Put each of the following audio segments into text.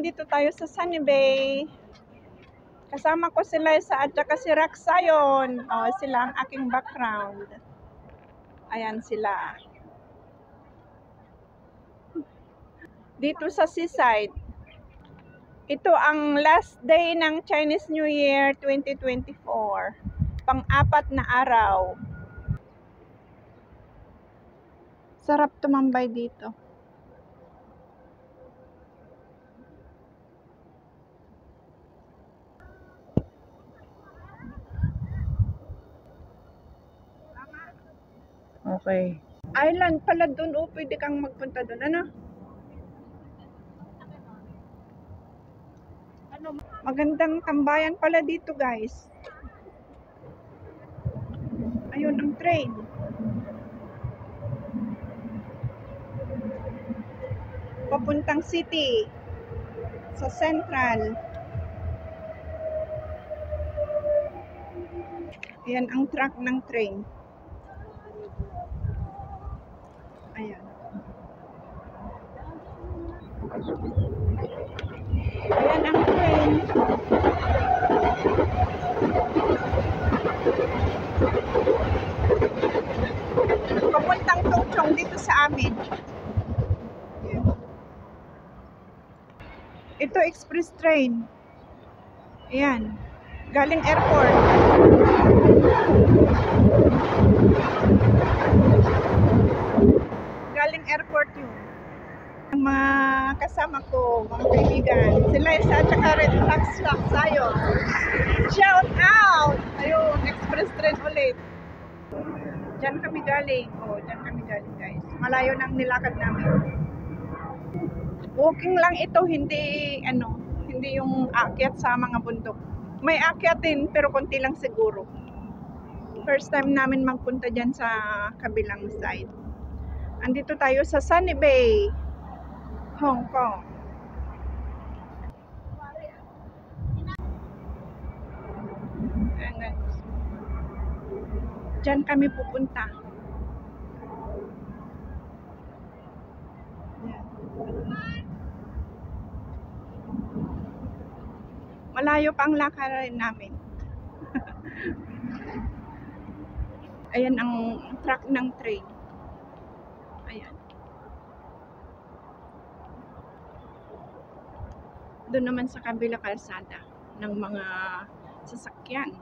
nandito tayo sa Sunny Bay. Kasama ko si Liza at saka si Raksayon. Sila ang aking background. Ayan sila. Dito sa seaside. Ito ang last day ng Chinese New Year 2024. Pang-apat na araw. Sarap tumambay dito. Okay. Island pala dun. Pwede kang magpunta dun. Ano? Magandang tambayan pala dito, guys. Ayun ang train. Papuntang city. Sa Central. Ayan ang track ng train. Ayan. Ayan ang train. Papuntang Tungchong dito sa amin. Ayan. Ito express train. Ayan. Galing airport. Galing airport yun. Ang mga kasama ko, mga kaibigan, sila isa at saka Red Raksayo. Shout out! Ayun, express train ulit. Diyan kami galing. Diyan kami galing, guys. Malayo nang nilakad namin. Walking lang ito, hindi yung akyat sa mga bundok. May akyat din, pero konti lang siguro. First time namin magpunta dyan sa kabilang side. Andito tayo sa Sunny Bay, Hong Kong. Diyan kami pupunta. Malayo pa ang lakarin namin. Ayan ang track ng train. Ayan. Doon naman sa kabila kalsada ng mga sasakyan.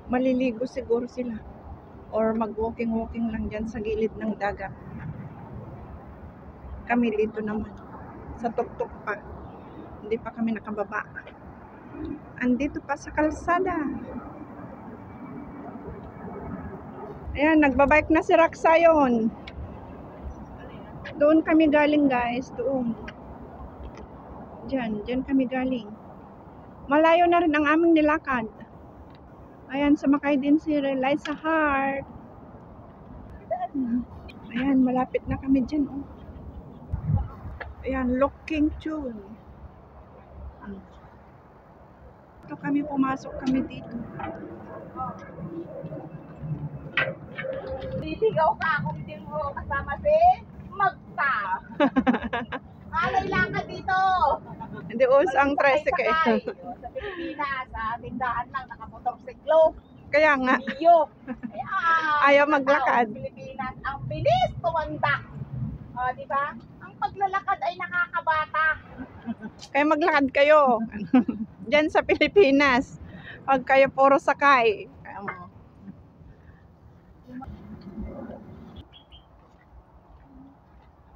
Maliligo siguro sila. Or mag-walking-walking lang dyan sa gilid ng dagat. Kami dito naman. Sa tuktok pa. Hindi pa kami nakababa. Andito pa sa kalsada. Ayan, nagbabike na si Raksayon. Doon kami galing, guys. Doon. Diyan kami galing. Malayo na rin ang aming nilakad. Ayan, sumakay din si Liza Hart. Ayan, malapit na kami dyan. Ayan, Looking Tune. Ito kami, pumasok kami dito. Liligaw ka kung hindi mo kasama si Magta. Alay lang ka dito. Hindi uso ang tricycle. Sa Pilipinas, sa tindahan lang, nakamotorsiklo. Kaya nga. Iyo. Ayaw maglakad. Sa Pilipinas, ang bilis tumanda. Di ba? Ang paglalakad ay nakakabata. Kaya maglakad kayo. Diyan sa Pilipinas. Pag kayo puro sakay.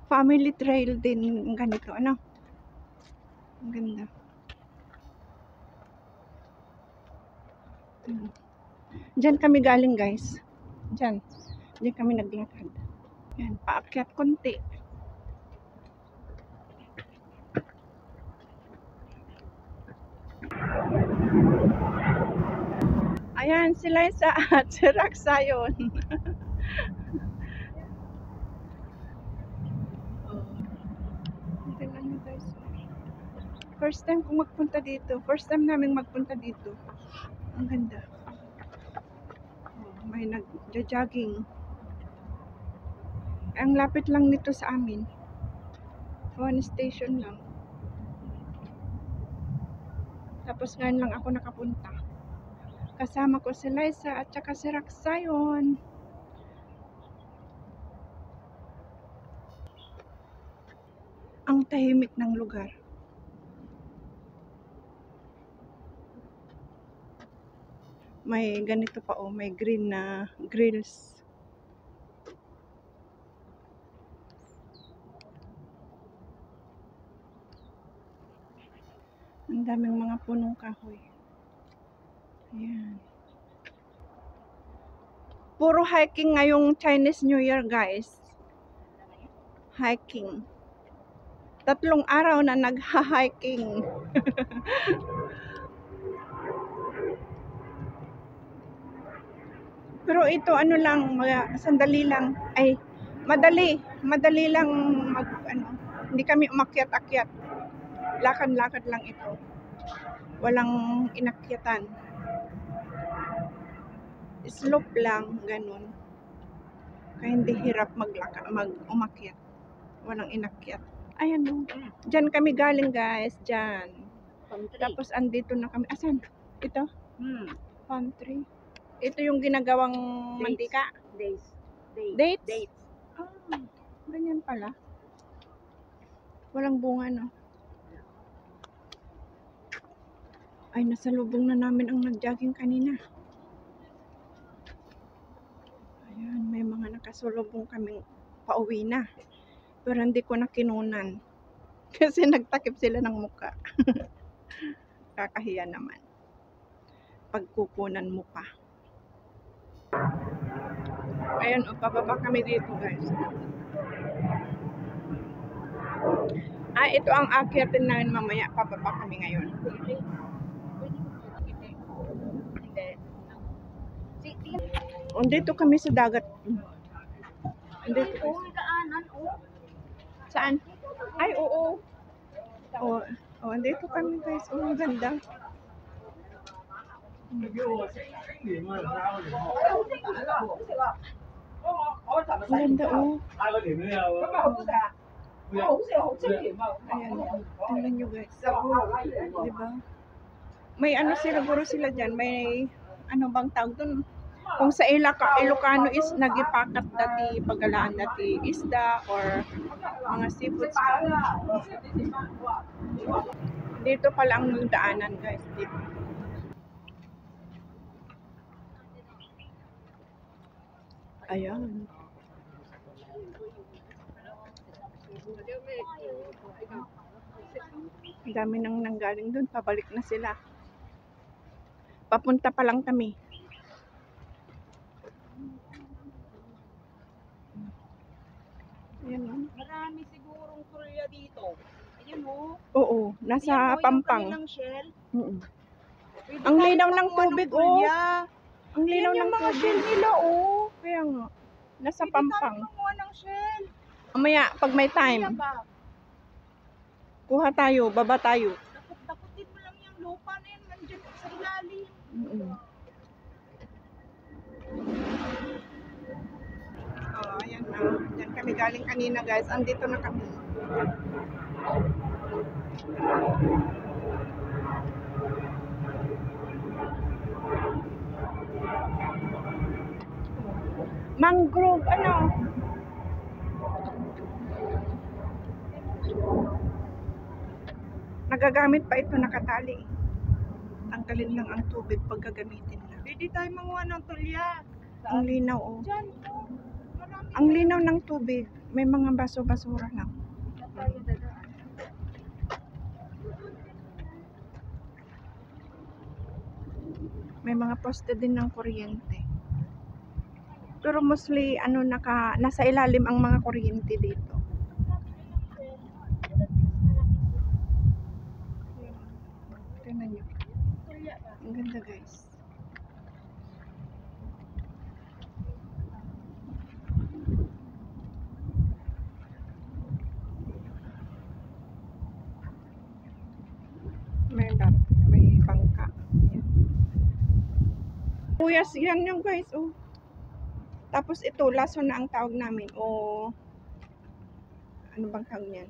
Family trail din ganito. Ano? Ang ganda. Diyan kami galing, guys. Diyan kami naglakad. Yan, paakyat konti. Ayan, si Liza at si Raksayon. First time kong magpunta dito. First time namin magpunta dito. Ang ganda. May nag-jogging. Ang lapit lang nito sa amin. One station lang. Tapos ngayon lang ako nakapunta. Kasama ko si Liza at saka si Raksayon. Ang tahimik ng lugar. May ganito pa oh, may green na grills. Ang daming mga punong kahoy. Ayan. Puro hiking ngayong Chinese New Year, guys. Hiking. 3 araw na nagha-hiking. Pero ito ano lang, sandali lang. Ay, madali lang hindi kami umakyat-akyat. Lakad-lakad lang ito. Walang inakyatan. Slope lang, ganun. Kaya hindi hirap umakyat. Walang inakyat. Ayan o. Diyan kami galing, guys. Diyan. Tapos andito na kami. Asan? Ito? Palm tree. Ito yung ginagawang mantika. Dates? Ah, ganyan pala. Walang bunga, no? Ay, nasa lubong na namin ang nag-jogging kanina. Ayan, may mga nakasulubong kaming pauwi na. Pero hindi ko na kinunan. Kasi nagtakip sila ng muka. Kakahiya naman. Pagkukunan mo pa. Ayan, pababa kami dito, guys. Ito ang akyatin namin mamaya. Pababa kami ngayon. Dito kami sa dagat. Dito. Saan? Ay, oo. Dito kami, guys. Ang ganda. Ang ganda, Ayan, tingnan nyo, guys. Diba? May siguro sila dyan. May bang tawag dun? Kung sa Ilocano is nagipakat dati, pagalaan dati isda or mga seafoods pa. Dito pala ang daanan, guys. Dito. Ayan. Ang dami nang nanggaling dun. Pabalik na sila. Papunta pa lang kami. Ayan, Marami sigurong Korea dito. Ayun o. Oo, nasa Pampang. Ang linaw ng tubig, Ang linaw ng tubig nila, Kaya nga, nasa Pampang. Kumuha ng shell. Mamaya, pag may time, kuha tayo, baba tayo. Dakutin mo lang yung lupa na yan. Nandiyan sa ilalim. Ayan na. Diyan kami galing kanina, guys. Andito na kami. Mangrove, nagagamit pa ito, nakatali. Tanggalin lang ang tubig pag gagamitin na. Pwede tayo manguha ng tulya. Ang linaw, Diyan, Ang linaw ng tubig. May mga baso-basura lang. May mga poste din ng kuryente. Pero mostly, nasa ilalim ang mga kuryente dito. Tingnan nyo. Ang ganda, guys. May bangka. Puyas yan yung, guys, Tapos ito, laso na ang tawag namin. Ano bang tawag niyan?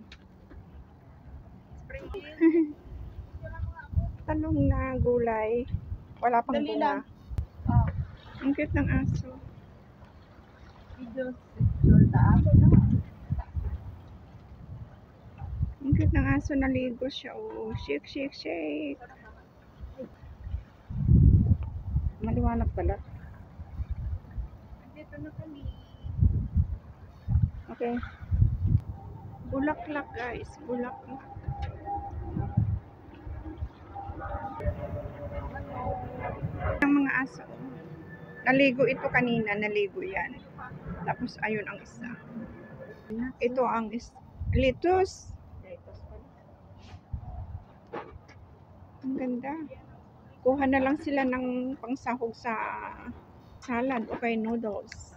talong na gulay. Wala pang Dali bunga. lang. Ah, Ang cute ng aso. video picture na ako na. Ang cute ng aso, naligo siya. Oh, shake, shake, shake. Maliwanag pala. Dito na kami. Okay. Bulaklak guys, bulaklak. Ang mga aso. Naligo ito kanina, naligo yan. Tapos ayun ang isa. Ito ang litus. Ang ganda. Kuha na lang sila ng pangsahog sa salad o kay noodles.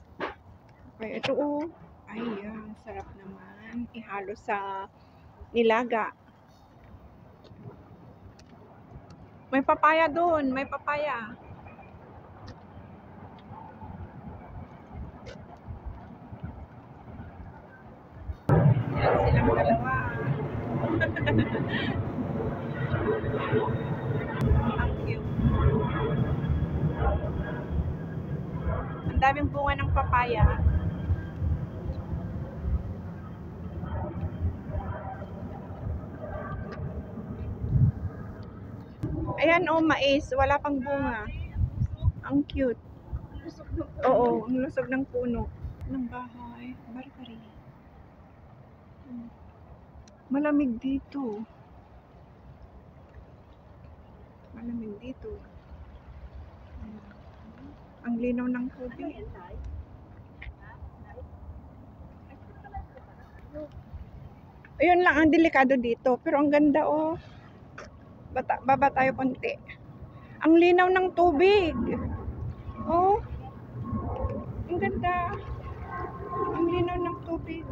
Okay, ito oh. Ay, yan. Sarap naman. Ihalo sa nilaga. May papaya doon. May papaya. Yan silang dalawa. Ang cute. Ang daming bunga ng papaya. Ayan oh, mais. Wala pang bunga. Ang cute. Oo, ang lusog ng puno. Ng bahay. Bari-bari. Malamig dito. Malamig dito. Ang linaw ng tubig. Ayun lang ang delikado dito. Pero ang ganda oh. Baba tayo konti. Ang linaw ng tubig. Oh. Ang ganda. Ang linaw ng tubig.